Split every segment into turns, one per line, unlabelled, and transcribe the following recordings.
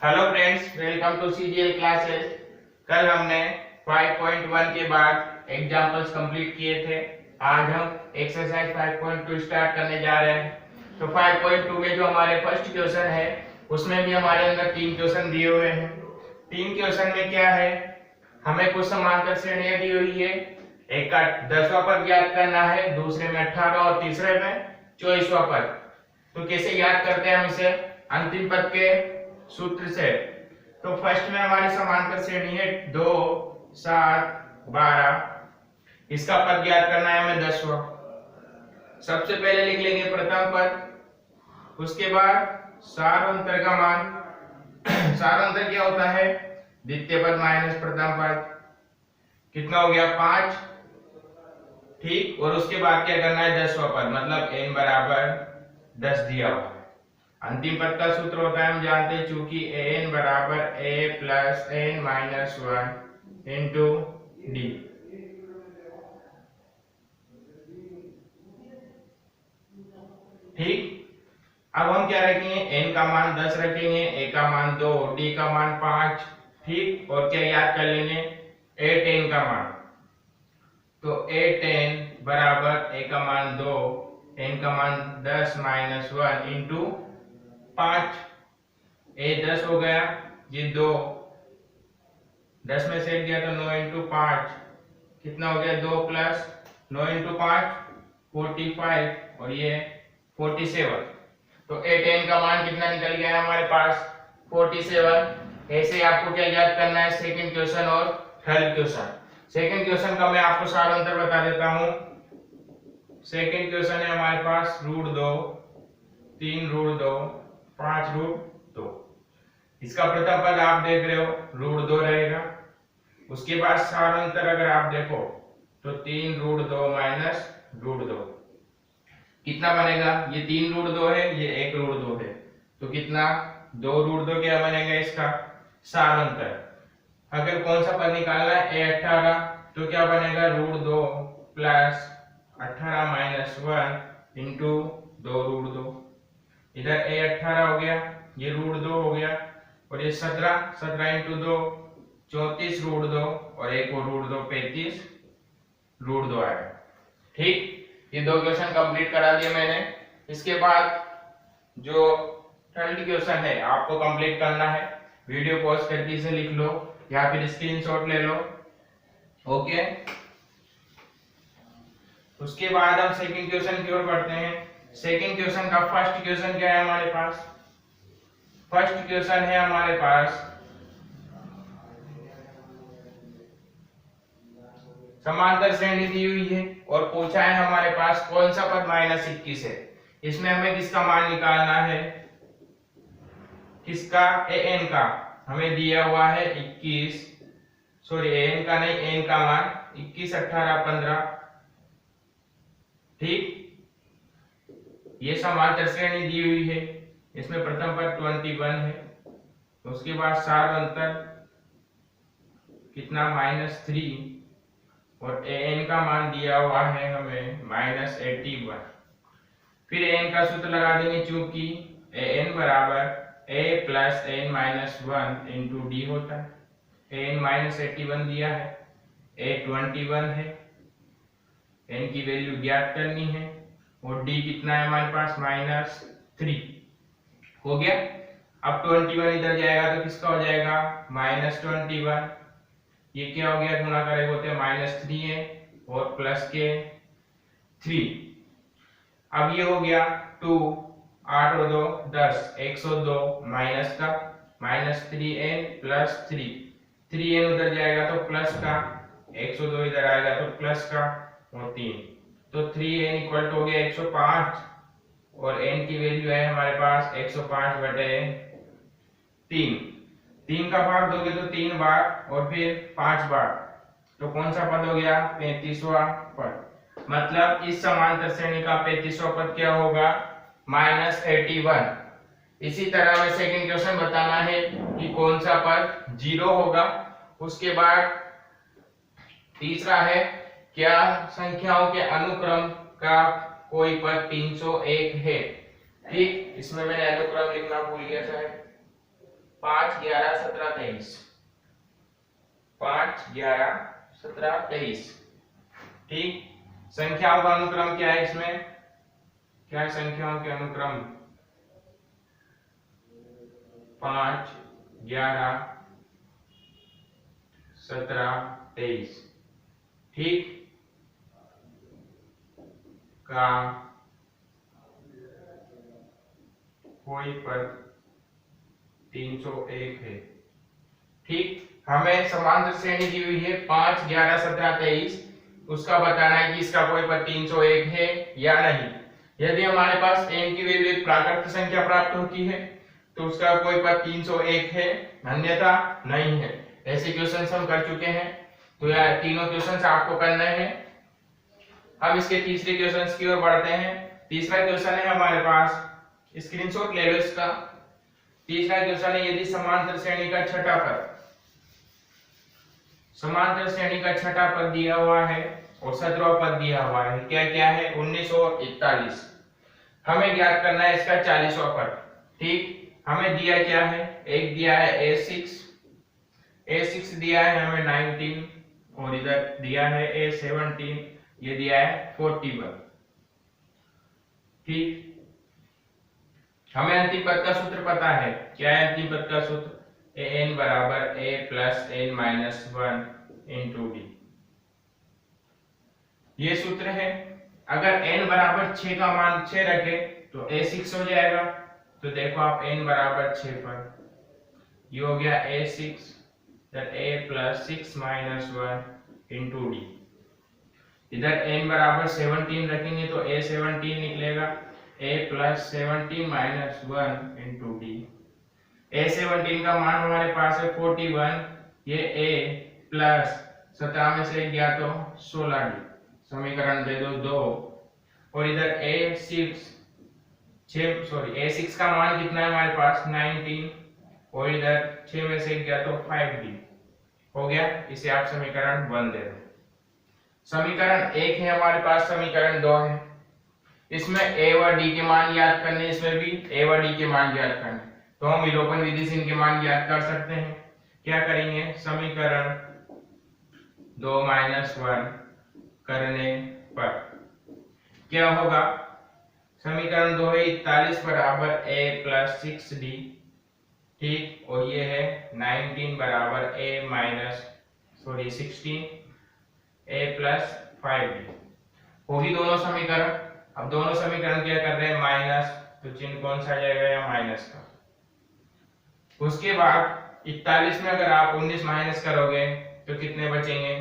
Hello friends, welcome to CGL classes. कल हमने 5.1 के बाद एग्जांपल्स कंप्लीट किए थे। आज हम एक्सरसाइज 5.2 स्टार्ट करने जा रहे हैं। तो 5.2 में जो हमारे फर्स्ट क्वेश्चन है उसमें भी हमारे अंदर 3 क्वेश्चन दिए हुए हैं। 3 क्वेश्चन में क्या है, हमें कुछ समांतर श्रेणियां दी हुई है। एक का 10वां पद ज्ञात करना है, दूसरे में 18 और तीसरे में 24वां पद। तो कैसे याद करते हैं हम इसे? अंतिम पद के सूत्र से। तो फर्स्ट में हमारी समांतर श्रेणी है 2, 7, 12। इसका पद ज्ञात करना है हमें 10वां। सबसे पहले लिख लेंगे प्रथम पद, उसके बाद सारांतर का मान। सारांतर क्या होता है? द्वितीय पद माइनस प्रथम पद। कितना हो गया? 5। ठीक। और उसके बाद क्या करना है? 10वां पद, मतलब n बराबर 10 दिया हुआ है। अंतिम पद का सूत्र होता है, हम जानते हैं, चूंकि an बराबर a plus n minus 1 into D. ठीक। अब हम क्या रखेंगे? n का मान 10 रखेंगे, a का मान 2, d का मान 5। ठीक। और क्या याद कर लेंगे? a10 का मान। तो a10 बराबर a का मान 2, n का मान 10 माइनस 1 इंटू 5। ए 10 हो गया, ये 2, 10 में से 1 गया तो 9 इंटू 5 कितना हो गया? 2 प्लस 9 इंटू 5 45 और ये 47। तो a10 का मान कितना निकल गया है हमारे पास? 47। ऐसे आपको क्या याद करना है? सेकंड क्वेश्चन और थर्ड क्वेश्चन। सेकंड क्वेश्चन का मैं आपको सार अंतर बता देता हूं। सेकंड क्वेश्चन है हमारे पास √2, 3 √2, 5 √2। इसका प्रथम पद आप देख रहे हो √2 रहेगा। उसके बाद सारांतर अगर आप देखो तो 3 √2 माइनस √2 कितना बनेगा? ये 3 √2 है, ये 1 √2 है, तो कितना? 2 √2 क्या बनेगा इसका? सारांतर। अगर कौन सा पद निकालना है? a18, तो क्या बनेगा? √2 प्लस 18 माइनस 1 इंटू 2 √2। इधर a18 हो गया, ये √2 हो गया, और ये 17 इंटू 2 34 √2 और एक और √2 35 √2 आएगा। ठीक। ये 2 क्वेश्चन कंप्लीट करा दिए मैंने। इसके बाद जो थर्ड क्वेश्चन है आपको कंप्लीट करना है। वीडियो पॉज करके इसे लिख लो या फिर स्क्रीनशॉट ले लो। ओके। उसके बाद हम सेकंड क्वेश्चन की ओर बढ़ते हैं। सेकंड क्वेश्चन का फर्स्ट क्वेश्चन क्या है हमारे पास? फर्स्ट क्वेश्चन है हमारे पास समांतर श्रेणी दी हुई है और पूछा है हमारे पास कौन सा पद -21 है। इसमें हमें किसका मान निकालना है? किसका? an का। हमें दिया हुआ है 21, सॉरी an का नहीं, n का मान 21, 18, 15। ठीक। ये समांतर श्रेणी दी हुई है। इसमें प्रथम पद 21 है, उसके बाद सारांतर कितना? -3 और an का मान दिया हुआ है हमें -81। फिर an का सूत्र लगा देंगे, चूंकि an बराबर a plus n minus 1 into D होता है। an -81 दिया है, a 21 है, n की वैल्यू ज्ञात करनी है, और d कितना है हमारे पास? -3 हो गया। अब 21 इधर जाएगा तो किसका हो जाएगा? -21। ये क्या हो गया? गुणा करेंगे होते हैं -3 है और प्लस के 3। अब ये हो गया 2, 8 और 2 10, 102 माइनस का -3n प्लस 3। 3n उधर जाएगा तो प्लस का, 102 इधर आएगा तो प्लस का, और 3। तो 3n इक्वल टू हो गया 105 और n की वैल्यू है हमारे पास 105/3। 3 का भाग दोगे तो 3 बार और फिर 5 बार, तो कौन सा पद हो गया? 35वां पद। मतलब इस समांतर श्रेणी का 35वां पद क्या होगा? -81। इसी तरह में सेकंड क्वेश्चन बताना है कि कौन सा पद 0 होगा। उसके बाद तीसरा है, क्या संख्याओं के अनुक्रम का कोई पद 301 है। ठीक। इसमें मैंने अनुक्रम लिखना भूल गया शायद। 5, 11, 17, 23, 5, 11, 17, 23। ठीक, संख्याओं का अनुक्रम क्या है इसमें? क्या है संख्याओं के अनुक्रम? 5, 11, 17, 23। ठीक, का कोई पद 301 है। ठीक, हमें समांतर श्रेणी दी हुई है 5, 11, 17, 23। उसका बताना है कि इसका कोई पद 301 है या नहीं। यदि हमारे पास n की वैल्यू एक प्राकृत संख्या प्राप्त होती है तो उसका कोई पद 301 है, अन्यथा नहीं है। ऐसे क्वेश्चंस हम कर चुके हैं, तो यार तीनों क्वेश्चंस आपको करने हैं। हम इसके तीसरे क्वेश्चंस की ओर बढ़ते हैं। तीसरा क्वेश्चन है हमारे पास, स्क्रीनशॉट ले लो इसका। तीसरा क्वेश्चन है, यदि समांतर श्रेणी का छठा पद, समांतर श्रेणी का छठा पद दिया हुआ है और 17वां पद दिया हुआ है, क्या क्या है? 19 और 41। हमें ज्ञात करना है इसका 40वां पद। ठीक, हमें दिया क्या है? एक दिया है A6 दिया है हमें 19, और इधर दिया है A17, ये दिया है 41। ठीक, हमें अंतिम पद का सूत्र पता है। क्या है अंतिम पद का सूत्र? an बराबर a plus n minus 1 into D, ये सूत्र है। अगर n बराबर 6 का मान 6 रखे तो a6 हो जाएगा। तो देखो आप n बराबर 6 पर, ये हो गया a6, that a plus 6 minus 1 into D. इधर n बराबर 17 रखेंगे तो a17 निकलेगा, a plus 17 minus 1 into D. a17 का मान हमारे पास है 41, ये a प्लस 17 में से गया तो 16 डी, समीकरण दे दो 2। और इधर a6 का मान कितना है हमारे पास? 19, और इधर 6 में से गया तो 5 डी हो गया। इसे आप समीकरण 1 दे दो। समीकरण 1 है हमारे पास, समीकरण 2 है। इसमें a व d के मान ज्ञात करने, इसमें भी a व d के मान ज्ञात करने, तो हम विलोपन विधि से इनके मान ज्ञात कर सकते हैं। क्या करेंगे? समीकरण 2 माइनस 1 करने पर क्या होगा? समीकरण 2 है 41 बराबर a प्लस 6d। ठीक, और ये है 19 बराबर a minus 16 a plus 5d होगी दोनों समीकरण। अब दोनों समीकरण क्या कर रहे हैं? माइनस, तो चिन्ह कौन सा आ जाएगा? या माइनस का। उसके बाद 41 में अगर आप 19 माइनस करोगे तो कितने बचेंगे?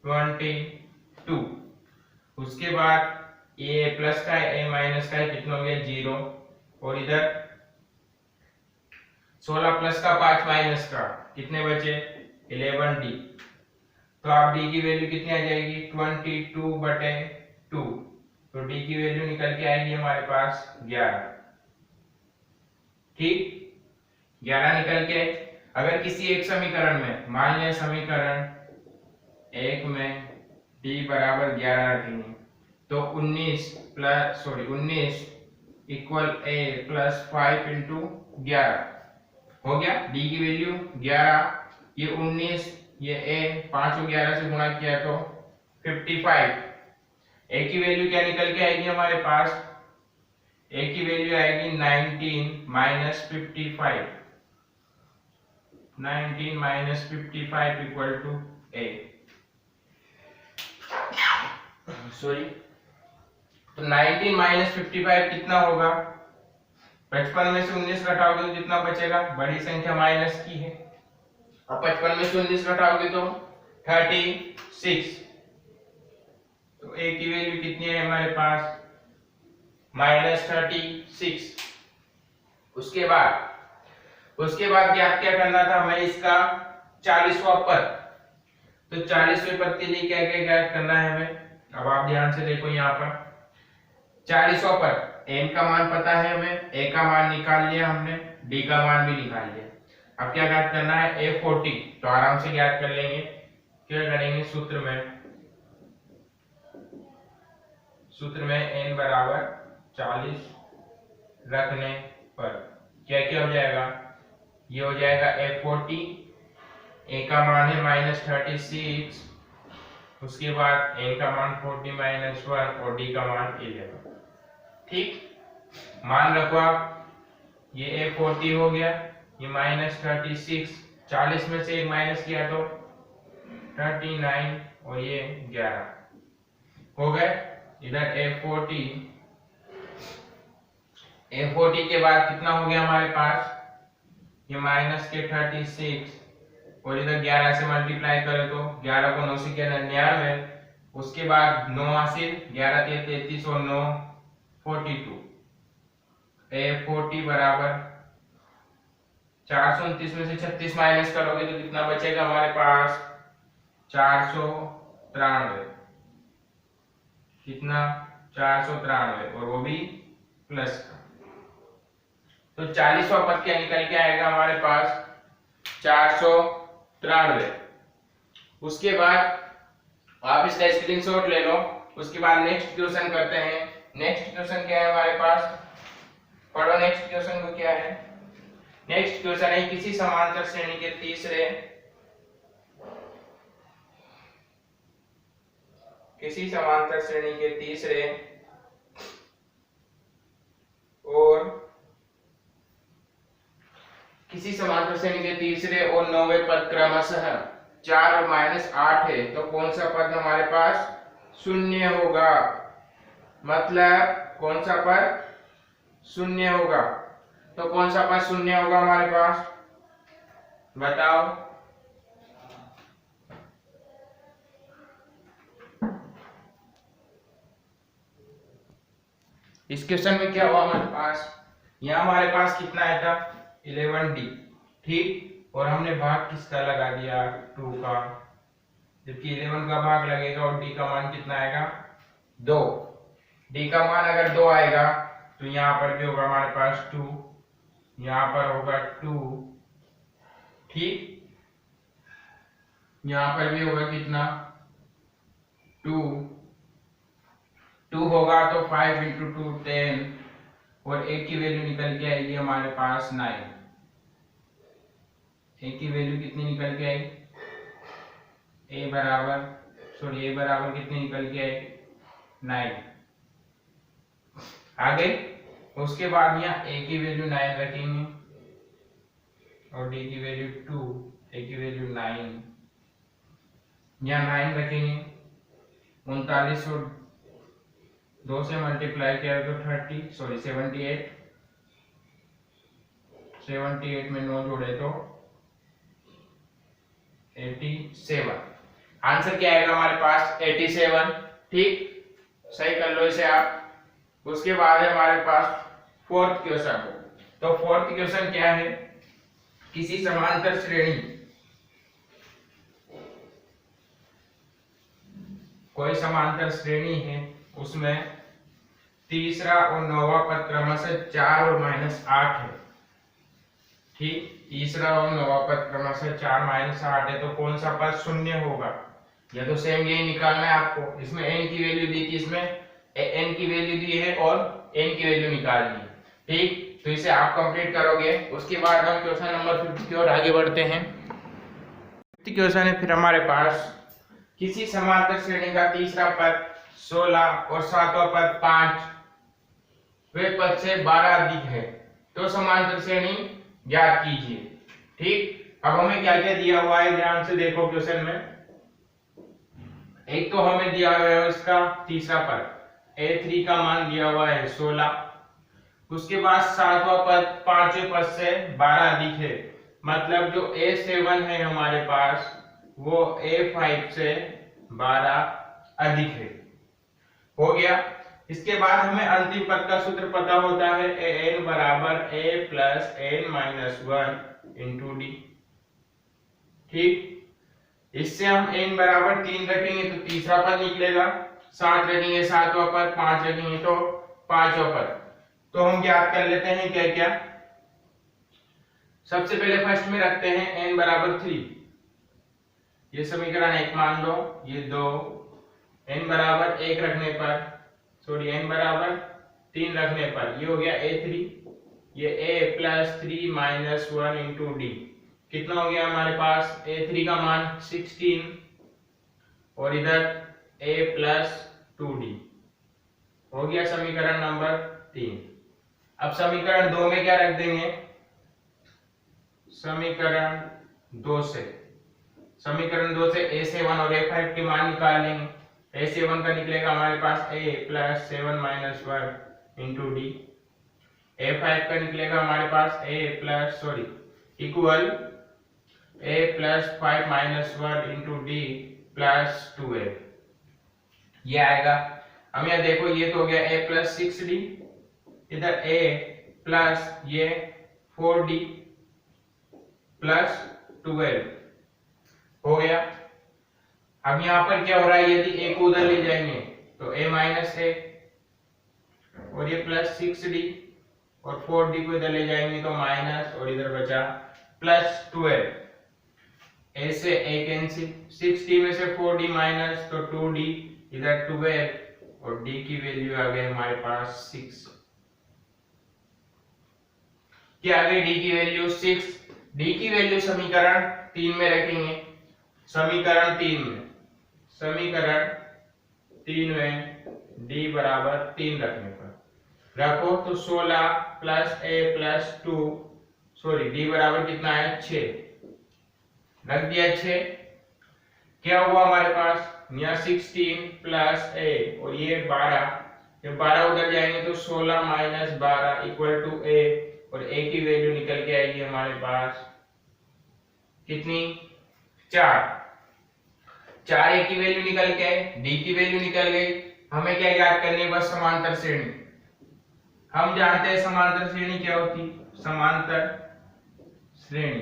22। उसके बाद ये प्लस का है, a माइनस का है, कितना हो गया? 0। और इधर 16 प्लस का 5 माइनस का, कितने बचे? 11d। तो आप d की वैल्यू कितनी आ जाएगी? 22/2। तो d की वैल्यू निकल के आएगी हमारे पास 11। ठीक, 11 निकल के, अगर किसी एक समीकरण में, मान लिया समीकरण 1 में d बराबर 11 रखेंगे तो 19 इक्वल a प्लस 5 इंटू 11 हो गया। d की वैल्यू 11, ये 19, ये a, 5 को 11 से गुणा किया तो 55। a की वैल्यू क्या निकल के आएगी हमारे पास? a की वैल्यू आएगी 19 minus 55, 19 minus 55 equal to a। Sorry, तो 19 माइनस 55 कितना होगा? 55 में से 19 घटाओगे तो कितना बचेगा? बड़ी संख्या माइनस की है, अब 55 में से 19 घटाओगे तो 36। तो a की वैल्यू कितनी है हमारे पास? -36। उसके बाद ज्ञात क्या करना था हमें? इसका 40वां पद। तो 40वें पद के लिए क्या क्या ज्ञात करना है हमें? अब आप ध्यान से देखो यहाँ पर 40वां पद, n का मान पता है हमें, a का मान निकाल लिया हमने, d का मान भी निकाल लिया। अब क्या ज्ञात करना है? a40, तो आराम से ज्ञात कर लेंगे। क्या करेंगे? सूत्र में n बराबर 40 रखने पर क्या क्या हो जाएगा? ये हो जाएगा A40, A का मान है -36, उसके बाद N का मान 40 -1 और D का मान 11। ठीक, मान रखो आप, ये A40 हो गया, ये -36, 40 में से एक माइनस किया तो 39 और ये 11 हो गए। इधर A40 के बाद कितना हो गया हमारे पास, ये माइनस के 36 और इधर 11 से मल्टीप्लाई करें तो 11 को 9 से किया 99, उसके बाद 9 हासिल, 11 3 33 और 9 42। A40 बराबर 429 में से 36 माइनस करोगे तो कितना बचेगा हमारे पास, 493। कितना, 493, और वो भी प्लस का। तो 40वां पद क्या निकल के आएगा हमारे पास, 493। उसके बाद आप इसका स्क्रीनशॉट ले लो। उसके बाद नेक्स्ट क्वेश्चन करते हैं। नेक्स्ट क्वेश्चन क्या है हमारे पास, पढ़ो नेक्स्ट क्वेश्चन को क्या है। नेक्स्ट क्वेश्चन है, किसी समांतर श्रेणी के तीसरे और 9वें पद क्रमशः 4 और -8 है, तो कौन सा पद हमारे पास शून्य होगा। मतलब कौन सा पद शून्य होगा, तो कौन सा पद शून्य होगा हमारे पास, बताओ। इस क्वेश्चन में क्या हुआ हमारे पास, यहाँ हमारे पास कितना आया था 11D, ठीक, और हमने भाग किसका लगा दिया 2 का, जबकि 11 का भाग लगेगा और D का मान कितना आएगा 2। D का मान अगर 2 आएगा तो यहाँ पर भी होगा हमारे पास 2, यहाँ पर होगा 2, ठीक, यहाँ पर भी होगा कितना 2 होगा तो 5 × 2 10, और A की वैल्यू निकल के आएगी हमारे पास 9। A की वैल्यू कितनी निकल के आई, A बराबर कितनी निकल के आई 9। आगे उसके बाद यहाँ A की वैल्यू 9 रखेंगे और D की वैल्यू 2, A की वैल्यू 9, यहाँ 9 रखेंगे। 39 और 2 से मल्टीप्लाई किया तो 78 में 9 जोड़े तो 87। आंसर क्या आएगा हमारे पास 87, ठीक, सही कर लो इसे आप। उसके बाद है हमारे पास फोर्थ क्वेश्चन। तो फोर्थ क्वेश्चन क्या है, किसी समांतर श्रेणी, कोई समांतर श्रेणी है, उसमें तीसरा और 9वां पद क्रमशः 4 और -8 है, ठीक, तीसरा और 9वां पद क्रमशः 4 -8 है, तो कौन सा पद शून्य होगा। या तो सेम यही निकालना है आपको। इसमें n की वैल्यू दी थी, इसमें n की वैल्यू दी है और n की वैल्यू निकालनी है, ठीक, तो इसे आप कंप्लीट करोगे। उसके बाद हम क्वेश्चन नंबर 50 की ओर आगे बढ़ते हैं। 50 क्वेश्चन है फिर हमारे पास, किसी समांतर श्रेणी का तीसरा पद 16 और 7वां पद 5 वे पद से 12 अधिक है, तो समांतर श्रेणी ज्ञात कीजिए, ठीक। अब हमें क्या क्या दिया हुआ है, ध्यान से देखो क्वेश्चन में। एक तो हमें दिया हुआ है इसका तीसरा पद A3 का मान दिया हुआ है 16, उसके बाद 7वां पद 5वें पद से 12 अधिक है, मतलब जो A7 है हमारे पास वो A5 से 12 अधिक है, हो गया। इसके बाद हमें अंतिम पद का सूत्र पता होता है, an बराबर a plus n minus 1 into D, ठीक। इससे हम n बराबर 3 रखेंगे तो तीसरा पद निकलेगा, 7 रखेंगे 7वां पद, 5 रखेंगे तो 5वां पद। तो हम ज्ञात कर लेते हैं क्या क्या। सबसे पहले फर्स्ट में रखते हैं n बराबर 3, ये समीकरण 1 मान लो, ये 2, n बराबर 1 रखने पर, n बराबर 3 रखने पर ये हो गया A3, ये a plus 3 minus 1 into D कितना हो गया हमारे पास a3 का मान 16 और इधर a प्लस 2d हो गया समीकरण नंबर 3। अब समीकरण 2 में क्या रख देंगे, समीकरण 2 से a7 और a5 के मान निकाल लेंगे। a7 का निकलेगा हमारे पास a plus 7 minus 1 into D, a5 का निकलेगा हमारे पास equal a plus 5 minus 1 into D plus 2a ये आएगा। हम यहाँ देखो ये तो हो गया a प्लस 6d, इधर a प्लस ये 4d प्लस 12 हो गया। अब यहाँ पर क्या हो रहा है, यदि a को उधर ले जाएंगे तो a माइनस है और ये प्लस 6d और 4d को इधर ले जाएंगे तो माइनस और इधर बचा प्लस 12। a से a कैंसिल, 6d में से 4d माइनस तो 2d इधर 12 और d की वैल्यू आ गई हमारे पास 6। क्या आ गई d की वैल्यू 6। d की वैल्यू समीकरण 3 में रखेंगे। समीकरण 3 में d बराबर 3 रखने पर रखो तो 16 प्लस a प्लस 2 d बराबर कितना है 6 रख दिया 6। क्या हुआ हमारे पास यहाँ 16 प्लस a और ये 12, जब 12 उधर जाएंगे तो 16 माइनस 12 इक्वल टू a और a की वैल्यू निकल के आएगी हमारे पास कितनी 4 a की वैल्यू निकल के आई, d की वैल्यू निकल गई। हमें क्या याद करनी है, बस समांतर श्रेणी। हम जानते हैं समांतर श्रेणी क्या होती, समांतर श्रेणी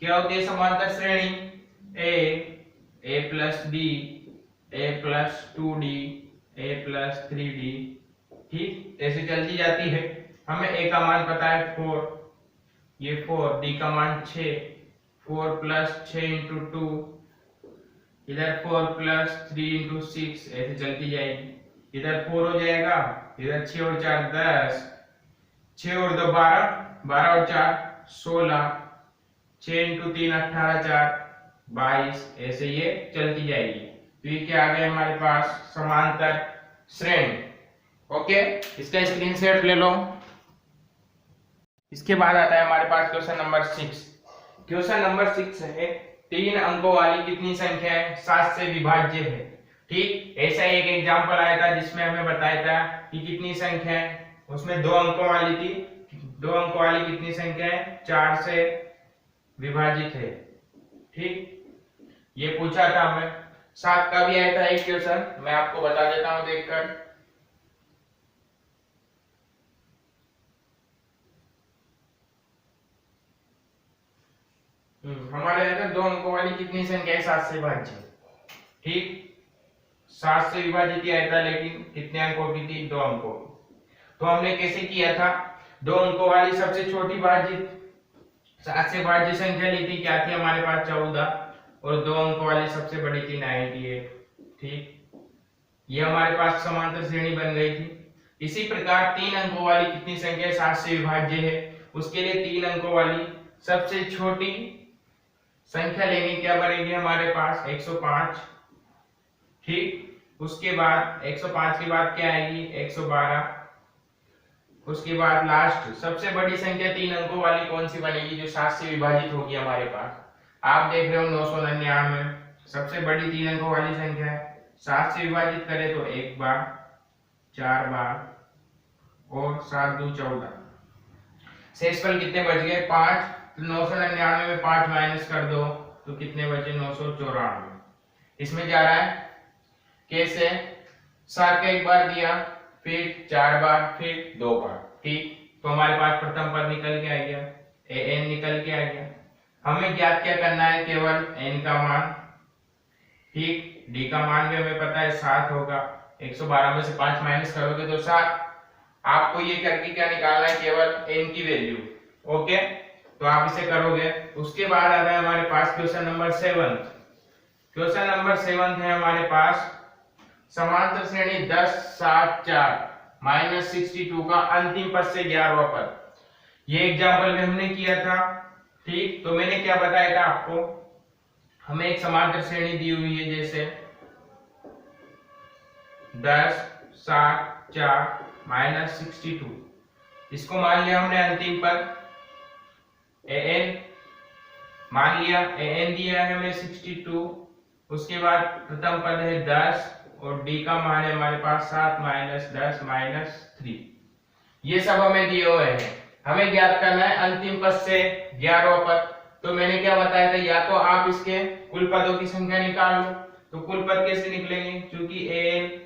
क्या होती है, समांतर श्रेणी a plus d a plus 2d a plus 3d ठीक ऐसे चलती जाती है। हमें a का मान पता है 4, ये 4, d का मान 6, 4 प्लस 6 इंटू 2 इधर 4 प्लस 3 इंटू 6 ऐसे चलती जाएगी। इधर 4 हो जाएगा, इधर 6 और 4 10, 6 और 2 12, 12 और 4 16, 6 इंटू 3 18 4 22 ऐसे ये चलती जाएगी। तो ये क्या आ गया हमारे पास समांतर श्रेणी। ओके, इसका स्क्रीनशॉट ले लो। इसके बाद आता है हमारे पास क्वेश्चन नंबर 6। क्वेश्चन नंबर 6 है 3 अंकों वाली कितनी संख्या है 7 से विभाज्य है। ठीक ऐसा एक एग्जांपल आया था जिसमें हमें बताया था कि कितनी संख्या है, उसमें 2 अंकों वाली थी। 2 अंकों वाली कितनी संख्या है 4 से विभाजित है। ठीक ये पूछा था हमें। 7 का भी आया था एक क्वेश्चन, मैं आपको बता देता हूं देखकर। हमारे यहाँ था 2 अंकों वाली कितनी संख्या है 7 से विभाज्य। ठीक 7 से विभाजित किया था, लेकिन कितने अंकों की थी 2 अंकों की। तो हमने कैसे किया था, 2 अंकों वाली सबसे छोटी भाजित 7 से भाज्य संख्या ली थी, क्या थी हमारे पास 14, और 2 अंकों वाली सबसे बड़ी थी 98। ठीक ये हमारे पास समांतर श्रेणी बन गई थी। इसी प्रकार 3 अंकों वाली कितनी संख्या 7 से विभाज्य है, उसके लिए 3 अंकों वाली सबसे छोटी संख्या लेंगे, क्या बनेगी हमारे पास 105। ठीक उसके बाद 105 के बाद क्या आएगी 112। उसके बाद लास्ट सबसे बड़ी संख्या 3 अंकों वाली कौन सी बनेगी जो 7 से विभाजित होगी हमारे पास। आप देख रहे हो 999 सबसे बड़ी 3 अंकों वाली संख्या है। 7 से विभाजित करें तो 1 बार 4 बार और 7 दूनी 14। शेषफल कितने बच गए 5। तो 999 में 5 माइनस कर दो तो कितने बचे 994। इसमें जा रहा है कैसे 7 का 1 बार दिया, फिर 4 बार, फिर 2 बार। ठीक तो हमारे पास प्रथम पद निकल के आ गया, an निकल के आ गया। हमें ज्ञात क्या करना है, केवल n का मान। ठीक d का मान भी हमें पता है 7 होगा। 112 में से 5 माइनस करोगे तो 7। आपको ये करके क्या निकालना है, केवल n की वैल्यू। ओके तो आप इसे करोगे। उसके बाद आ रहा है हमारे पास क्वेश्चन नंबर 7। क्वेश्चन नंबर 7 है हमारे पास समांतर श्रेणी 10 7 4 -62 का अंतिम पद से 11वां पद। ये एग्जाम्पल में हमने किया था। ठीक, तो मैंने क्या बताया था आपको, हमें एक समांतर श्रेणी दी हुई है, जैसे 10 7 4 -62। इसको मान लिया हमने अंतिम पद an, मान लिया an दिया है हमें 62। उसके बाद प्रथम पद है 10 और d का मान है हमारे पास 7 -10 -3। ये सब हमें दिए हुए हैं। हमें ज्ञात करना है अंतिम पद से 11वां पद। तो मैंने क्या बताया था, या तो आप इसके कुल पदों की संख्या निकाल लो। तो कुल पद कैसे निकलेंगे, क्योंकि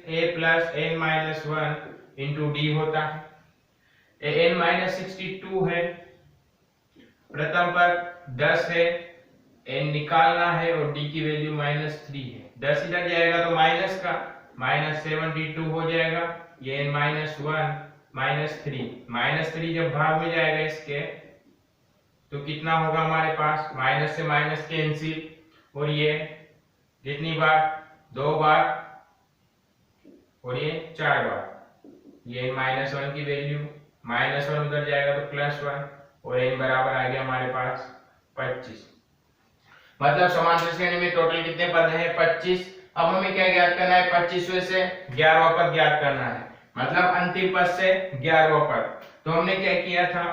a plus n minus 1 into D होता है। an -62 है, प्रथम पद 10 है, n निकालना है और d की वैल्यू -3 है। 10 इधर जाएगा तो माइनस का -72 हो जाएगा। ये n -1 -3 जब भाग में जाएगा इसके, तो कितना होगा हमारे पास, माइनस से माइनस कैंसिल, और ये कितनी बार, 2 बार और ये 4 बार। ये -1 की वैल्यू, -1 उधर जाएगा तो +1 और n बराबर आ गया हमारे पास 25। मतलब समांतर श्रेणी में टोटल कितने पद हैं, 25। अब हमें क्या ज्ञात करना है, 25वें से 11वां पद ज्ञात करना है, मतलब अंतिम पद से 11वां पद। तो हमने क्या किया था,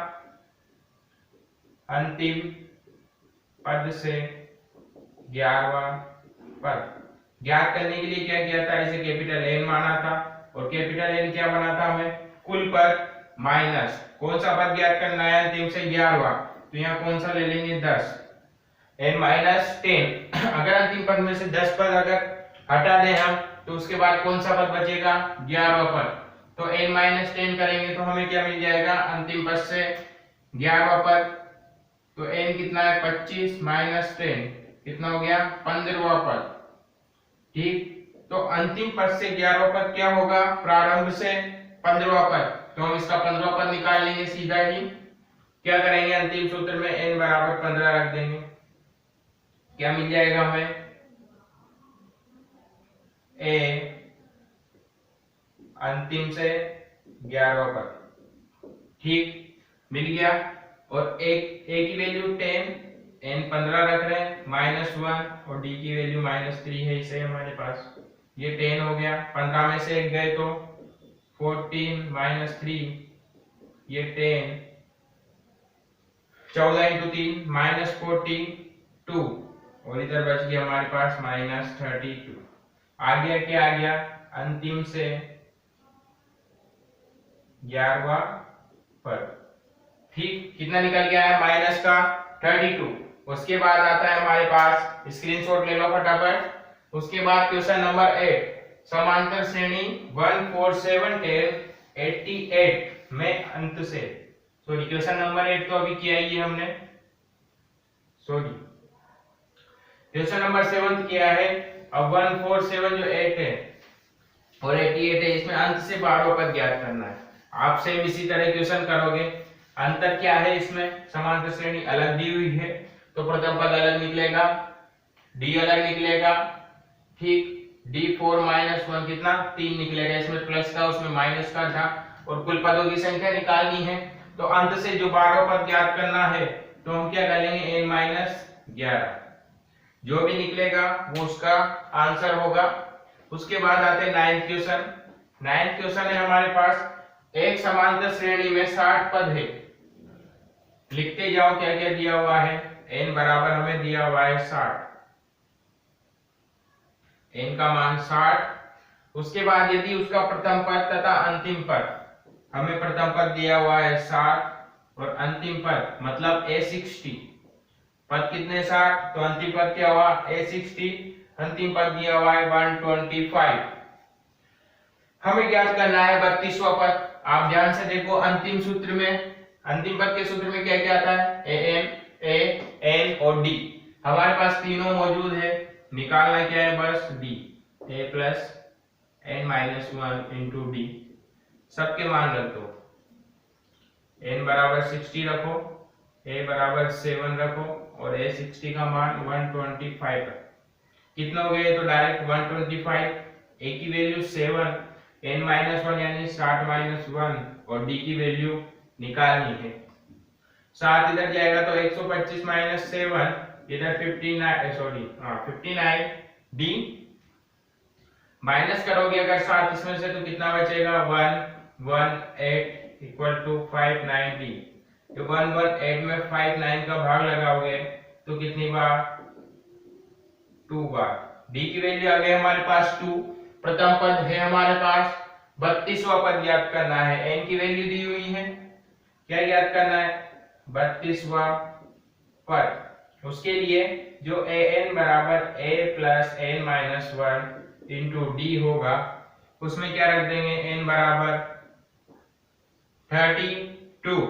अंतिम पद से 11वां पद ज्ञात करने के लिए क्या किया था, इसे कैपिटल N माना था, और कैपिटल N क्या बना था, हमें कुल पद माइनस कौन सा पद ज्ञात करना है, अंतिम से 11वां। तो यहाँ कौन सा ले लेंगे, 10 n माइनस 10। अगर अंतिम पद में से 10 पद अगर हटा दें हम, तो उसके बाद कौन सा पद बचेगा, 11वां पद। तो n माइनस 10 करेंगे तो हमें क्या मिल जाएगा, अंतिम पद से 11वां पद। तो n कितना है, 25 माइनस 10 कितना हो गया, 15वां पद। ठीक, तो अंतिम पद से 11वां पद क्या होगा, प्रारंभ से 15वां पद। तो हम इसका 15वां पद निकाल लेंगे सीधा ही। क्या करेंगे, अंतिम सूत्र में n बराबर 15 रख देंगे। क्या मिल जाएगा हमें, a अंतिम से 11वां पद। ठीक, मिल गया। और एक a की वैल्यू 10, n 15 रख रहे हैं, -1 और d की वैल्यू -3 है, इसे हमारे पास ये 10 हो गया। 15 में से 1 गए तो 14 -3, ये 10, 14 × 3 -42, और इधर बच गया हमारे पास -32। आ गया, क्या आ गया, अंतिम से 11वां पद। ठीक, कितना निकल गया है, माइनस का 32। उसके बाद आता है हमारे पास, स्क्रीनशॉट ले लो फटाफट। उसके बाद क्वेश्चन नंबर 8, समांतर श्रेणी 1 4 7 10 88 में अंत से, सॉरी क्वेश्चन नंबर 8 तो अभी किया ही है हमने, सॉरी क्वेश्चन नंबर 7 किया है। अब 1 4 7 जो 8 है और 88 है, इसमें अंत से 12वां पद ज्ञात करना है। आप सेम इसी तरह क्वेश्चन करोगे। अंतर क्या है इसमें, समांतर श्रेणी अलग दी हुई है, तो प्रथम पद अलग निकलेगा, d अलग निकलेगा। ठीक, d4 -1 कितना, 3 निकलेगा। इसमें प्लस था, उसमें माइनस का था, और कुल पदों की संख्या निकालनी है। तो अंत से जो 12वां पद ज्ञात करना है, तो हम क्या करेंगे, n-11, जो भी निकलेगा वो उसका आंसर होगा। उसके बाद आते हैं 9th क्वेश्चन। 9th क्वेश्चन है हमारे पास, एक समांतर श्रेणी में 60 पद है। लिखते जाओ क्या क्या दिया हुआ है। n बराबर हमें दिया हुआ है 60, n का मान 60। उसके बाद यदि उसका प्रथम पद तथा अंतिम पद, हमें प्रथम पद दिया हुआ है 60 और अंतिम पद मतलब a60, पद कितने 60, तो अंतिम पद क्या हुआ a60, अंतिम पद दिया हुआ है 125। हमें ज्ञात करना है 32वां पद। आप ध्यान से देखो, अंतिम सूत्र में, अंतिम पद के सूत्र में क्या क्या आता है, a n और d। हमारे पास तीनों मौजूद है, निकालना क्या है, बस d, a plus n-1 into d। सबके मान रख दो, n बराबर 60 रखो, a बराबर 7 रखो, और a60 का मान 125 है। कितना हो गया, तो डायरेक्ट 125, a की वैल्यू 7, n माइनस वन यानी 60 माइनस वन और d की वैल्यू निकालनी है। 7 इधर जाएगा तो 125 माइनस 7 इधर 59 d माइनस करोगे अगर 7 इसमें से तो कितना बचेगा 118 इक्वल टू 590। तो 118 में 59 का भाग लगाओगे तो कितनी बार 2 बार। d की वैल्यू आ गई हमारे पास 2। प्रथम पद है हमारे पास 32वां पद ज्ञात करना है। n की वैल्यू दी हुई है, क्या ज्ञात करना है 32वां पद। उसके लिए जो an बराबर a plus n minus 1 into D होगा उसमें क्या रख देंगे n बराबर 32।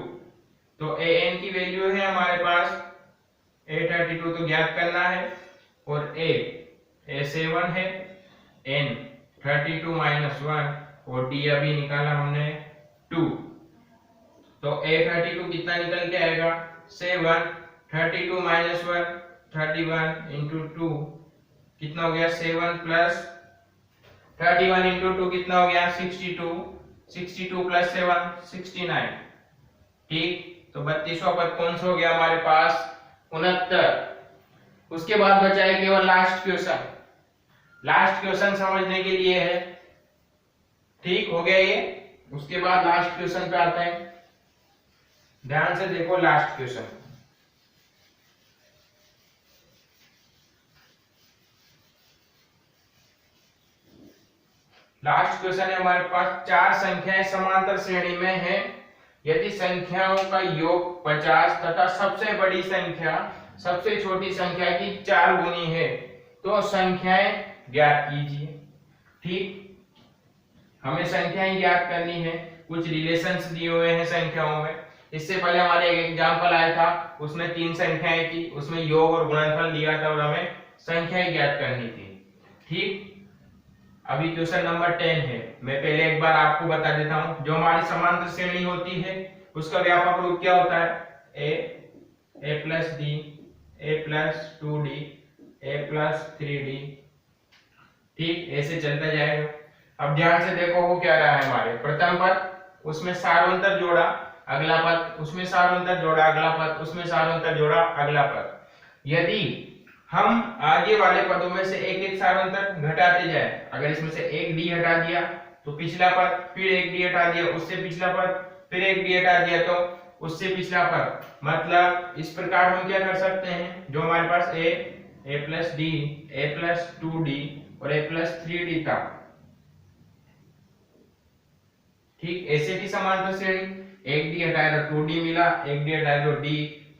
तो an की वैल्यू है हमारे पास a32 तो ज्ञात करना है और a 7 है, n 32 माइनस 1 और d अभी निकाला हमने 2। तो a32 कितना निकल के आएगा 7, 32 माइनस 1 31 इंटू 2 कितना हो गया 7 प्लस 31 इंटू 2 कितना हो गया 62, 62 प्लस 7 69। ठीक, तो 32वां पद कौन सा हो गया हमारे पास 69। उसके बाद बचा है केवल लास्ट क्वेश्चन। लास्ट क्वेश्चन समझने के लिए है, ठीक हो गया ये। उसके बाद लास्ट क्वेश्चन पे आते हैं, ध्यान से देखो लास्ट क्वेश्चन। लास्ट क्वेश्चन है हमारे पास, चार संख्याएं समांतर श्रेणी में हैं। यदि संख्याओं का योग 50 तथा सबसे बड़ी संख्या सबसे छोटी संख्या की 4 गुनी है तो संख्याएं ज्ञात कीजिए। ठीक, हमें संख्याएं ज्ञात करनी है। कुछ रिलेशंस दिए हुए हैं संख्याओं में। इससे पहले हमारे एक एग्जांपल आया था, उसमें 3 संख्याएं थी, उसमें योग और गुणनफल दिया था और हमें संख्याएं ज्ञात करनी थी। ठीक, अभी क्वेश्चन नंबर 10 है। मैं पहले एक बार आपको बता देता हूं। जो हमारी समांतर श्रेणी होती है उसका व्यापक रूप क्या होता है a plus D, a plus 2d, a plus 3d। ठीक, ऐसे चलता जाएगा। अब ध्यान से देखो वो क्या रहा है हमारे प्रथम पद, उसमें सारोंतर जोड़ा, अगला पद उसमें सारोंतर जोड़ा, अगला पद उसमें सारोंतर जोड़ा, अगला पद। यदि हम आगे वाले पदों में से एक एक सारोंतर घटाते जाए, अगर इसमें से एक डी हटा दिया तो पिछला पद, फिर एक डी हटा दिया उससे पिछला पद, फिर एक डी हटा दिया तो उससे पिछला पद। मतलब इस प्रकार हम क्या कर सकते हैं, जो हमारे पास a plus D, a plus 2d और a प्लस 3d था। ठीक, ऐसे भी समांतर श्रेणी, एक डी हटाया तो 2d मिला, एक डी हटाया तो d,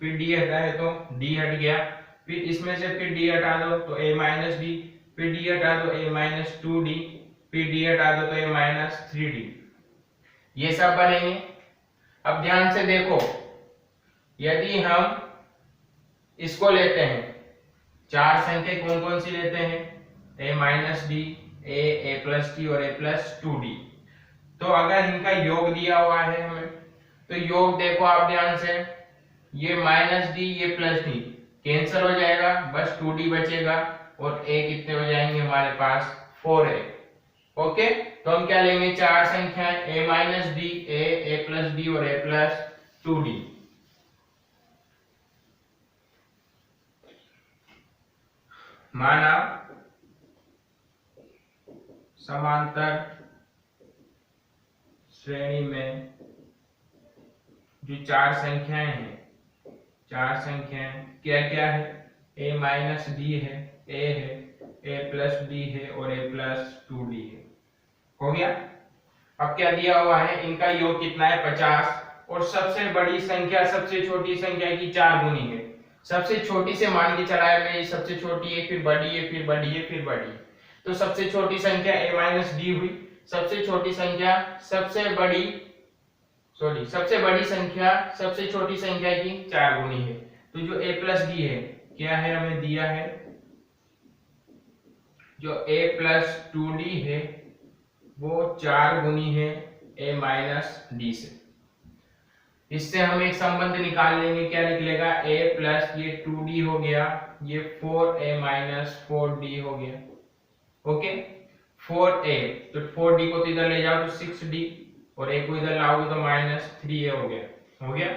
फिर d हटाया तो d हट गया, फिर इसमें से फिर d हटा दो तो a माइनस डी, फिर d हटा दो a माइनस 2d, फिर d हटा दो तो a माइनस 3d। ये सब बनेंगे। अब ध्यान से देखो, यदि हम इसको लेते हैं, चार संख्या कौन कौन सी लेते हैं a minus D, a plus D और a प्लस 2d। तो अगर इनका योग दिया हुआ है हमें, तो योग देखो आप ध्यान से, ये माइनस डी ये प्लस डी कैंसिल हो जाएगा, बस 2d बचेगा और a कितने हो जाएंगे हमारे पास 4a। ओके, तो हम क्या लेंगे, चार संख्याएं a minus D, a plus D और a प्लस 2d। माना समांतर श्रेणी में जो चार संख्याएं हैं, चार संख्याएं क्या क्या है, a माइनस डी है, a है, a प्लस डी है और a प्लस 2d है। हो गया। अब क्या दिया हुआ है, इनका योग कितना है 50 और सबसे बड़ी संख्या सबसे छोटी संख्या की 4 गुनी है। सबसे छोटी से मान के चलाया मैं, सबसे छोटी है, फिर बड़ी है, फिर बड़ी है, फिर बड़ी। तो सबसे छोटी संख्या a माइनस डी हुई, सबसे छोटी संख्या सबसे बड़ी संख्या सबसे छोटी संख्या की 4 गुनी है। तो जो a प्लस डी है क्या है, हमें दिया है, जो a प्लस 2d है वो 4 गुनी है a माइनस डी से। इससे हम एक संबंध निकाल लेंगे, क्या निकलेगा, a प्लस ये 2d हो गया, ये 4a माइनस 4d हो गया। ओके, 4a, तो 4d को तो इधर ले जाओ तो 6d, और a को इधर लाओगे तो -3a हो गया।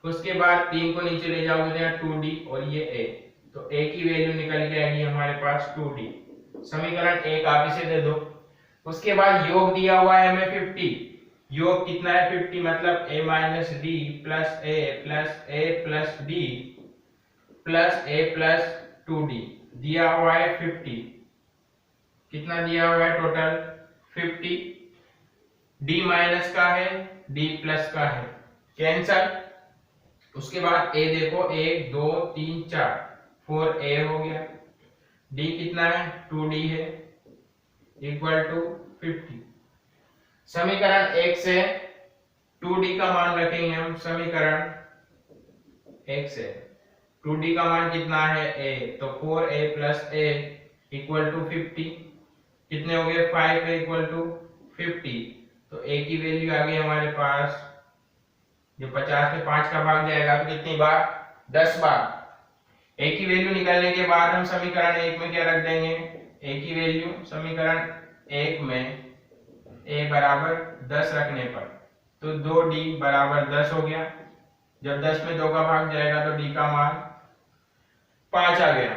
उसके बाद 3 को नीचे ले जाओगे तो 2d और ये a, तो a की वैल्यू निकल के आएगी हमारे पास 2d। समीकरण 1 आप इसे दे दो। उसके बाद योग दिया हुआ है हमें 50, योग कितना है 50, मतलब a minus D plus a plus d plus a plus 2d दिया हुआ है 50। कितना दिया हुआ है टोटल 50। d माइनस का है, d प्लस का है, कैंसल। उसके बाद a देखो 1 2 3 4, 4a हो गया। d कितना है 2d है, इक्वल टू 50। समीकरण 1 से 2d का मान रखेंगे हम। समीकरण 1 से 2d का मान कितना है a, तो 4a plus a equal to 50। कितने हो गए 5a इक्वल टू 50, तो a की वैल्यू आ गई हमारे पास, जो 50 में 5 का भाग जाएगा तो कितनी बार 10 बार। a की वैल्यू निकालने के बाद हम समीकरण 1 में क्या रख देंगे, a की वैल्यू समीकरण 1 में a बराबर 10 रखने पर तो 2d बराबर 10 हो गया। जब 10 में 2 का भाग जाएगा तो d का मान 5 आ गया।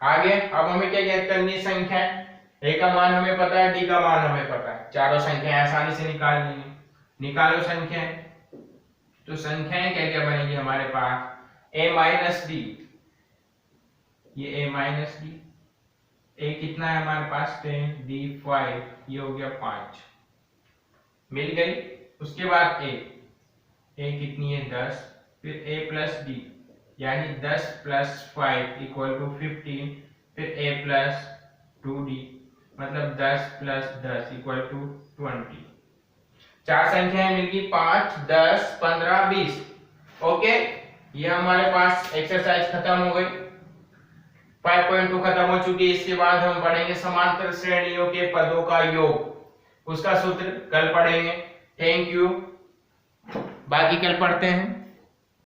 आगे अब हमें क्या ज्ञात करनी है, संख्या। a का मान हमें पता है, d का मान हमें पता है, चारों संख्याएं आसानी से निकाल लेंगे। निकालो संख्याएं। तो संख्याएं क्या क्या बनेगी हमारे पास, a माइनस डी, ये a माइनस डी, a कितना है हमारे पास 10, d 5, ये हो गया 5, मिल गई। उसके बाद a कितनी है 10, फिर a प्लस डी यानी 10 प्लस 5 इक्वल टू 15, फिर a प्लस 2d मतलब 10 प्लस 10 इक्वल टू 20। चार संख्याएं मिलगी 5 10 15 20। ओके, ये हमारे पास एक्सरसाइज खत्म हो गई, 5.2 खत्म हो चुकी है। इसके बाद हम पढ़ेंगे समांतर श्रेणियों के पदों का योग, उसका सूत्र कल पढ़ेंगे। थैंक यू, बाकी कल पढ़ते हैं।